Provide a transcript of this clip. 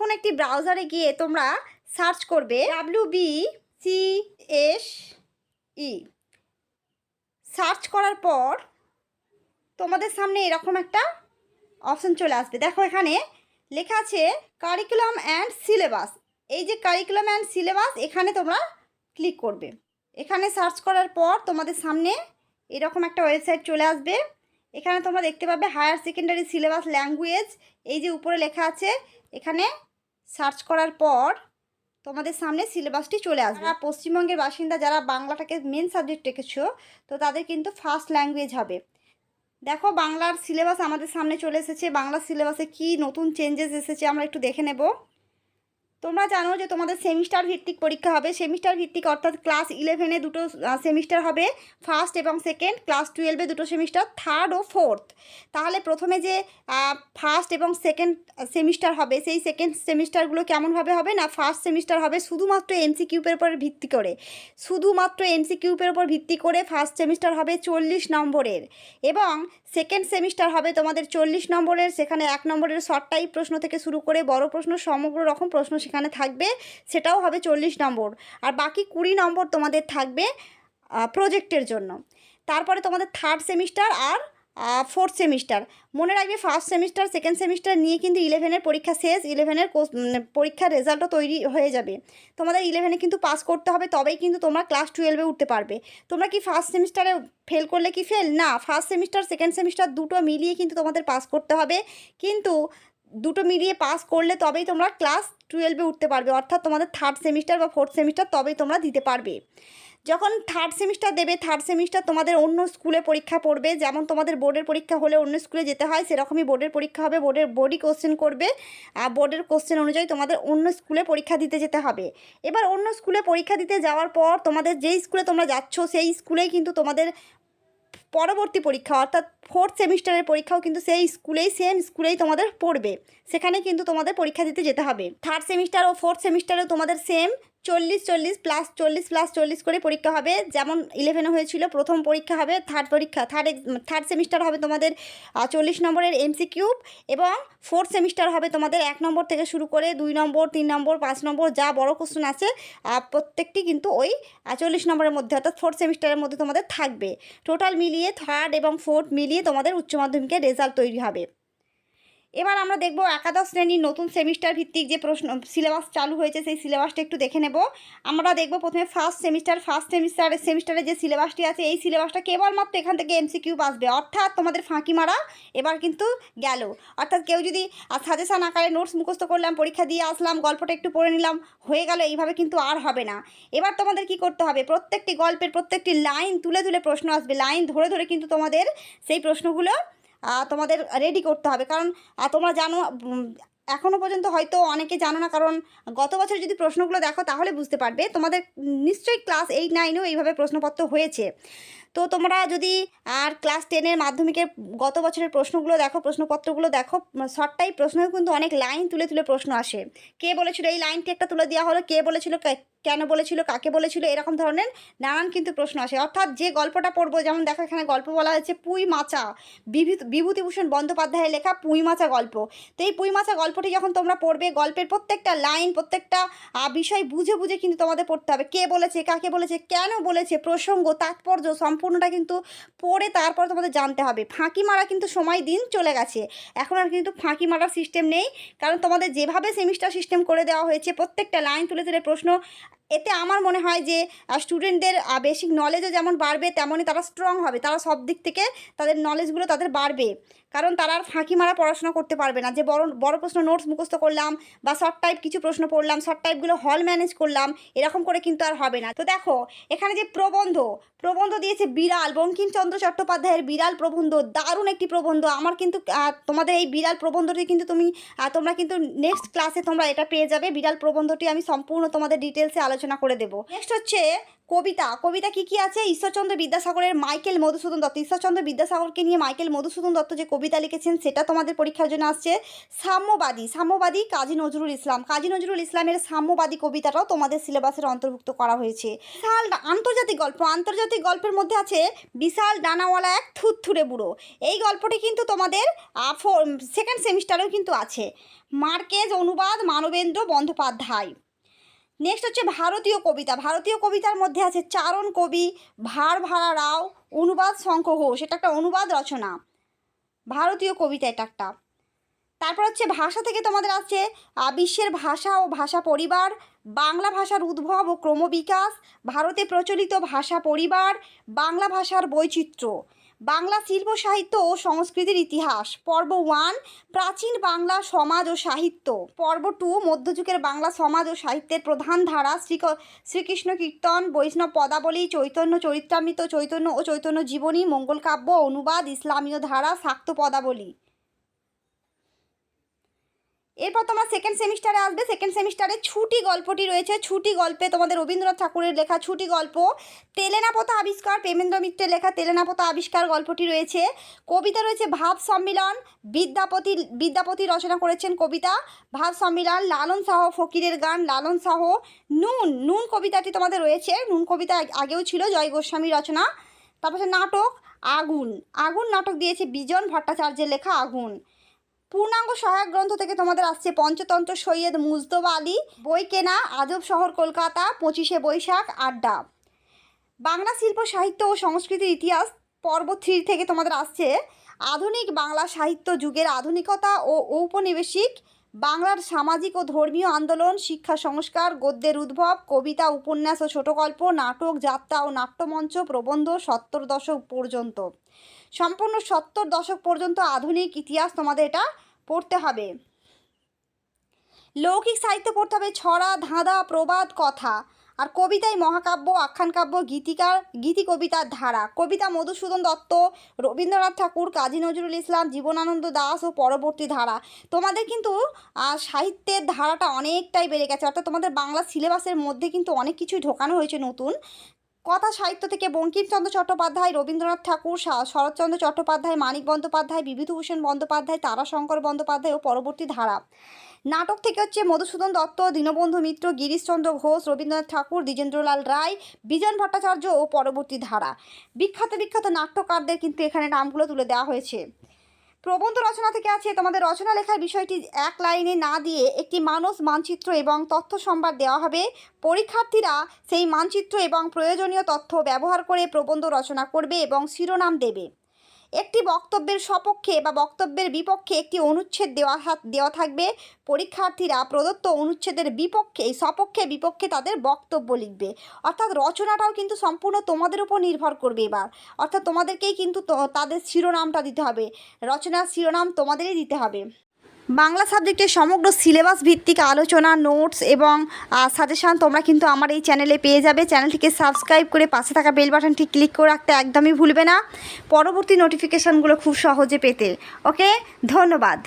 কোনো একটি ব্রাউজারে গিয়ে তোমরা সার্চ করবে WBCSE। সার্চ করার পর তোমাদের সামনে এরকম একটা অপশন চলে আসবে। দেখো এখানে লেখা আছে কারিকুলাম অ্যান্ড সিলেবাস। এই যে কারিকুলাম অ্যান্ড সিলেবাস, এখানে তোমরা ক্লিক করবে। এখানে সার্চ করার পর তোমাদের সামনে এরকম একটা ওয়েবসাইট চলে আসবে। এখানে তোমরা দেখতে পাবে হায়ার সেকেন্ডারি সিলেবাস ল্যাঙ্গুয়েজ, এই যে উপরে লেখা আছে। এখানে সার্চ করার পর তোমাদের সামনে সিলেবাসটি চলে আসবে। পশ্চিমবঙ্গের বাসিন্দা যারা বাংলাটাকে মেন সাবজেক্ট রেখেছো, তো তাদের কিন্তু ফার্স্ট ল্যাঙ্গুয়েজ হবে। দেখো বাংলার সিলেবাস আমাদের সামনে চলে এসেছে। বাংলার সিলেবাসে কি নতুন চেঞ্জেস এসেছে আমরা একটু দেখে নেব। তোমরা জানো যে তোমাদের সেমিস্টার ভিত্তিক পরীক্ষা হবে। সেমিস্টার ভিত্তিক অর্থাৎ ক্লাস 11-এ দুটো সেমিস্টার হবে, ফার্স্ট এবং সেকেন্ড। ক্লাস 12-এ দুটো সেমিস্টার, থার্ড ও ফোর্থ। তাহলে প্রথমে যে ফার্স্ট এবং সেকেন্ড সেমিস্টার হবে, সেই সেকেন্ড সেমিস্টারগুলো কেমনভাবে হবে না, ফার্স্ট সেমিস্টার হবে শুধুমাত্র এমসিকিউর উপর ভিত্তি করে। শুধুমাত্র এমসিকিউর উপর ভিত্তি করে ফার্স্ট সেমিস্টার হবে 40 নম্বরের, এবং সেকেন্ড সেমিস্টার হবে তোমাদের 40 নম্বরের। সেখানে 1 নম্বরের শর্ট টাইপ প্রশ্ন থেকে শুরু করে বড় প্রশ্ন, সমগ্র রকম প্রশ্ন সেখানে থাকবে, সেটাও হবে 40 নম্বর। আর বাকি 20 নম্বর তোমাদের থাকবে প্রজেক্টের জন্য। তারপরে তোমাদের থার্ড সেমিস্টার আর ফোর্থ সেমিস্টার। মনে রাখবে ফার্স্ট সেমিস্টার সেকেন্ড সেমিস্টার নিয়ে কিন্তু 11-এর পরীক্ষা শেষ। 11-এর পরীক্ষার রেজাল্টও তৈরি হয়ে যাবে। তোমাদের 11-এ কিন্তু পাস করতে হবে, তবেই কিন্তু তোমরা ক্লাস 12-এ উঠতে পারবে। তোমরা কি ফার্স্ট সেমিস্টারে ফেল করলে কি ফেল? না, ফার্স্ট সেমিস্টার সেকেন্ড সেমিস্টার দুটো মিলিয়ে কিন্তু তোমাদের পাস করতে হবে। কিন্তু দুটো মিলিয়ে পাস করলে তবেই তোমরা ক্লাস 12-এ উঠতে পারবে, অর্থাৎ তোমাদের থার্ড সেমিস্টার বা ফোর্থ সেমিস্টার তবেই তোমরা দিতে পারবে। যখন থার্ড সেমিস্টার দেবে, থার্ড সেমিস্টার তোমাদের অন্য স্কুলে পরীক্ষা পড়বে। যেমন তোমাদের বোর্ডের পরীক্ষা হলে অন্য স্কুলে যেতে হয়, সেরকমই বোর্ডের পরীক্ষা হবে। বোর্ডই কোশ্চেন করবে, আর বোর্ডের কোশ্চেন অনুযায়ী তোমাদের অন্য স্কুলে পরীক্ষা দিতে যেতে হবে। এবার অন্য স্কুলে পরীক্ষা দিতে যাওয়ার পর তোমাদের যেই স্কুলে তোমরা যাচ্ছ, সেই স্কুলেই কিন্তু তোমাদের পরবর্তী পরীক্ষা অর্থাৎ ফোর্থ সেমিস্টারের পরীক্ষাও কিন্তু সেই স্কুলেই, সেম স্কুলেই তোমাদের পড়বে। সেখানে কিন্তু তোমাদের পরীক্ষা দিতে যেতে হবে। থার্ড সেমিস্টার ও ফোর্থ সেমিস্টারেও তোমাদের সেম 40 প্লাস 40 করে পরীক্ষা হবে। যেমন 11-এ হয়েছিল, প্রথম পরীক্ষা হবে থার্ড সেমিস্টার হবে তোমাদের 40 নম্বরের এমসিকিউ, এবং ফোর্থ সেমিস্টার হবে তোমাদের 1 নম্বর থেকে শুরু করে 2 নম্বর 3 নম্বর 5 নম্বর যা বড় কোশ্চেন আছে প্রত্যেকটি কিন্তু ওই 40 নম্বরের মধ্যে অর্থাৎ ফোর্থ সেমিস্টারের মধ্যে তোমাদের থাকবে। টোটাল মিলিয়ে থার্ড এবং ফোর্থ মিলিয়ে তোমাদের উচ্চ মাধ্যমিকের রেজাল্ট তৈরি হবে। এবার আমরা দেখব একাদশ শ্রেণীর নতুন সেমিস্টার ভিত্তিক যে প্রশ্ন সিলেবাস চালু হয়েছে, সেই সিলেবাসটা একটু দেখে নেব। আমরা দেখব প্রথমে ফার্স্ট সেমিস্টারে যে সিলেবাসটি আছে, এই সিলেবাসটা কেবলমাত্র এখান থেকে এমসিকিউ আসবে, অর্থাৎ তোমাদের ফাঁকি মারা এবার কিন্তু গেল। অর্থাৎ কেউ যদি সাজেশন আকারে নোটস মুখস্থ করলাম, পরীক্ষা দিয়ে আসলাম, গল্পটা একটু পড়ে নিলাম, হয়ে গেল, এইভাবে কিন্তু আর হবে না। এবার তোমাদের কি করতে হবে, প্রত্যেকটি গল্পের প্রত্যেকটি লাইন তুলে তুলে প্রশ্ন আসবে, লাইন ধরে ধরে কিন্তু তোমাদের সেই প্রশ্নগুলো তোমাদের রেডি করতে হবে। কারণ তোমরা জানো, এখনও পর্যন্ত হয়তো অনেকে জানো না, কারণ গত বছর যদি প্রশ্নগুলো দেখো তাহলে বুঝতে পারবে। তোমাদের নিশ্চয়ই ক্লাস 8-9-এও এইভাবে প্রশ্নপত্র হয়েছে। তো তোমরা যদি আর ক্লাস 10-এর মাধ্যমিকের গত বছরের প্রশ্নগুলো দেখো, প্রশ্নপত্রগুলো দেখো, শর্ট টাইপ প্রশ্নেও কিন্তু অনেক লাইন তুলে তুলে প্রশ্ন আসে। কে বলেছিল, এই লাইনটি একটা তুলে দেওয়া হলো, কে বলেছিল, কেন বলেছিল, কাকে বলেছিল, এরকম ধরনের নানান কিন্তু প্রশ্ন আসে। অর্থাৎ যে গল্পটা পড়বো, যেমন দেখো এখানে গল্প বলা হয়েছে পুঁই মাচা, বিভূতিভূষণ বন্দ্যোপাধ্যায়ের লেখা পুঁই মাচা গল্প। তো এই পুঁই মাচা গল্পটি যখন তোমরা পড়বে, গল্পের প্রত্যেকটা লাইন প্রত্যেকটা বিষয় বুঝে বুঝে কিন্তু তোমাদের পড়তে হবে। কে বলেছে, কাকে বলেছে, কেন বলেছে, প্রসঙ্গ, তাৎপর্য সম্পূর্ণটা কিন্তু পড়ে তারপর তোমাদের জানতে হবে। ফাঁকি মারা কিন্তু সময় দিন চলে গেছে, এখন আর কিন্তু ফাঁকি মারার সিস্টেম নেই। কারণ তোমাদের যেভাবে সেমিস্টার সিস্টেম করে দেওয়া হয়েছে, প্রত্যেকটা লাইন তুলে তুলে প্রশ্ন, এতে আমার মনে হয় যে স্টুডেন্টদের বেসিক নলেজও যেমন বাড়বে, তেমনই তারা স্ট্রং হবে, তারা সব দিক থেকে তাদের নলেজগুলো তাদের বাড়বে। কারণ তারা আর ফাঁকি মারা পড়াশোনা করতে পারবে না, যে বড় বড় প্রশ্ন নোটস মুখস্থ করলাম বা শর্ট টাইপ কিছু প্রশ্ন পড়লাম, শর্ট টাইপগুলো হল ম্যানেজ করলাম, এরকম করে কিন্তু আর হবে না। তো দেখো এখানে যে প্রবন্ধ দিয়েছে বিড়াল, বঙ্কিমচন্দ্র চট্টোপাধ্যায়ের বিড়াল প্রবন্ধ, দারুণ একটি প্রবন্ধ। আমার কিন্তু তোমাদের এই বিড়াল প্রবন্ধটি কিন্তু তোমরা কিন্তু নেক্সট ক্লাসে তোমরা এটা পেয়ে যাবে। বিড়াল প্রবন্ধটি আমি সম্পূর্ণ তোমাদের ডিটেলসে আলোচনা করে দেবো। নেক্সট হচ্ছে কবিতা। কবিতা কি আছে? ঈশ্বরচন্দ্র বিদ্যাসাগরের মাইকেল মধুসূদন দত্ত, ঈশ্বরচন্দ্র বিদ্যাসাগরকে নিয়ে মাইকেল মধুসূদন দত্ত যে কবিতা লিখেছেন সেটা তোমাদের পরীক্ষার জন্য আসছে। সাম্যবাদী কাজী নজরুল ইসলাম, কাজী নজরুল ইসলামের সাম্যবাদী কবিতাটাও তোমাদের সিলেবাসের অন্তর্ভুক্ত করা হয়েছে। বিশাল আন্তর্জাতিক গল্পের মধ্যে আছে বিশাল ডানাওয়ালা এক থুরথুরে বুড়ো। এই গল্পটি কিন্তু তোমাদের সেকেন্ড সেমিস্টারেও কিন্তু আছে। মার্কেজ অনুবাদ মানবেন্দ্র বন্দ্যোপাধ্যায়। নেক্সট হচ্ছে ভারতীয় কবিতার মধ্যে আছে চারণ কবি, ভাড়া রাও, অনুবাদ শঙ্খ ঘোষ, এটা একটা অনুবাদ রচনা, ভারতীয় কবিতা এটা একটা। তারপর হচ্ছে ভাষা থেকে তোমাদের আছে বিশ্বের ভাষা ও ভাষা পরিবার, বাংলা ভাষার উদ্ভব ও ক্রমবিকাশ, ভারতে প্রচলিত ভাষা পরিবার, বাংলা ভাষার বৈচিত্র্য, বাংলা শিল্প সাহিত্য ও সংস্কৃতির ইতিহাস। পর্ব 1 প্রাচীন বাংলা সমাজ ও সাহিত্য। পর্ব 2 মধ্যযুগের বাংলা সমাজ ও সাহিত্যের প্রধান ধারা, শ্রীকৃষ্ণ কীর্তন, বৈষ্ণব পদাবলী, চৈতন্য চরিত্রামৃত, চৈতন্য ও চৈতন্য জীবনী, মঙ্গল কাব্য, অনুবাদ, ইসলামীয় ধারা, শাক্ত পদাবলী। এরপর তোমরা সেকেন্ড সেমিস্টারে আসবে। সেকেন্ড সেমিস্টারে ছুটি গল্পটি রয়েছে। ছুটি গল্পে তোমাদের রবীন্দ্রনাথ ঠাকুরের লেখা ছুটি গল্প, তেলেনাপোতা আবিষ্কার, প্রেমেন্দ্র মিত্রের লেখা তেলেনাপোতা আবিষ্কার গল্পটি রয়েছে। কবিতা রয়েছে ভাব সম্মিলন, বিদ্যাপতি রচনা করেছেন কবিতা ভাব সম্মিলন, লালন শাহ ফকিরের গান, লালন শাহ। নুন কবিতাটি তোমাদের রয়েছে। নুন কবিতা আগেও ছিল, জয় গোস্বামী রচনা। তারপরে নাটক আগুন নাটক দিয়েছে বিজন ভট্টাচার্যের লেখা আগুন। পূর্ণাঙ্গ সহায়ক গ্রন্থ থেকে তোমাদের আসছে পঞ্চতন্ত্র সৈয়দ মুজতবা আলী, বই কেনা, আজব শহর কলকাতা, 25শে বৈশাখ, আড্ডা। বাংলা শিল্প সাহিত্য ও সংস্কৃতির ইতিহাস পর্ব 3 থেকে তোমাদের আসছে আধুনিক বাংলা সাহিত্য যুগের আধুনিকতা ও ঔপনিবেশিক বাংলার সামাজিক ও ধর্মীয় আন্দোলন, শিক্ষা সংস্কার, গদ্যের উদ্ভব, কবিতা, উপন্যাস ও ছোট গল্প, নাটক, যাত্রা ও নাট্যমঞ্চ, প্রবন্ধ 70 দশক পর্যন্ত। সম্পূর্ণ 70 দশক পর্যন্ত আধুনিক ইতিহাস তোমাদের এটা পড়তে হবে। লৌকিক সাহিত্য পড়তে হবে ছড়া, ধাঁধা, প্রবাদ, কথা। আর কবিতায় মহাকাব্য, আখ্যান কাব্য, গীতি কবিতার ধারা। কবিতা মধুসূদন দত্ত, রবীন্দ্রনাথ ঠাকুর, কাজী নজরুল ইসলাম, জীবনানন্দ দাশ ও পরবর্তী ধারা। তোমাদের কিন্তু সাহিত্যের ধারাটা অনেকটাই বেড়ে গেছে, অর্থাৎ তোমাদের বাংলা সিলেবাসের মধ্যে কিন্তু অনেক কিছুই ঢোকানো হয়েছে নতুন। কথা সাহিত্য থেকে বঙ্কিমচন্দ্র চট্টোপাধ্যায়, রবীন্দ্রনাথ ঠাকুর, শরৎচন্দ্র চট্টোপাধ্যায়, মানিক বন্দ্যোপাধ্যায়, বিভূতিভূষণ বন্দ্যোপাধ্যায়, তারাশঙ্কর বন্দ্যোপাধ্যায় ও পরবর্তী ধারা। নাটক থেকে হচ্ছে মধুসূদন দত্ত, দীনবন্ধু মিত্র, গিরিশচন্দ্র ঘোষ, রবীন্দ্রনাথ ঠাকুর, দ্বিজেন্দ্রলাল রায়, বিজন ভট্টাচার্য ও পরবর্তী ধারা। বিখ্যাত নাট্যকারদের কিন্তু এখানে নামগুলো তুলে দেওয়া হয়েছে। প্রবন্ধ রচনা থেকে আছে তোমাদের রচনা লেখার বিষয়টি এক লাইনে না দিয়ে একটি মানস মানচিত্র এবং তথ্য সম্ভার দেওয়া হবে। পরীক্ষার্থীরা সেই মানচিত্র এবং প্রয়োজনীয় তথ্য ব্যবহার করে প্রবন্ধ রচনা করবে এবং শিরোনাম দেবে। একটি বক্তব্যের সপক্ষে বা বক্তব্যের বিপক্ষে একটি অনুচ্ছেদ দেওয়া থাকবে। পরীক্ষার্থীরা প্রদত্ত অনুচ্ছেদের সপক্ষে বিপক্ষে তাদের বক্তব্য লিখবে। অর্থাৎ রচনাটাও কিন্তু সম্পূর্ণ তোমাদের উপর নির্ভর করবে এবার, অর্থাৎ তোমাদেরকেই কিন্তু তাদের শিরোনামটা দিতে হবে, রচনার শিরোনাম তোমাদেরই দিতে হবে। বাংলা সাবজেক্টের সমগ্র সিলেবাস ভিত্তিক আলোচনা, নোটস এবং সাজেশান তোমরা কিন্তু আমার এই চ্যানেলে পেয়ে যাবে। চ্যানেলটিকে সাবস্ক্রাইব করে পাশে থাকা বেল বাটনটি ক্লিক করে রাখতে একদমই ভুলবে না, পরবর্তী নোটিফিকেশানগুলো খুব সহজে পেতে। ওকে, ধন্যবাদ।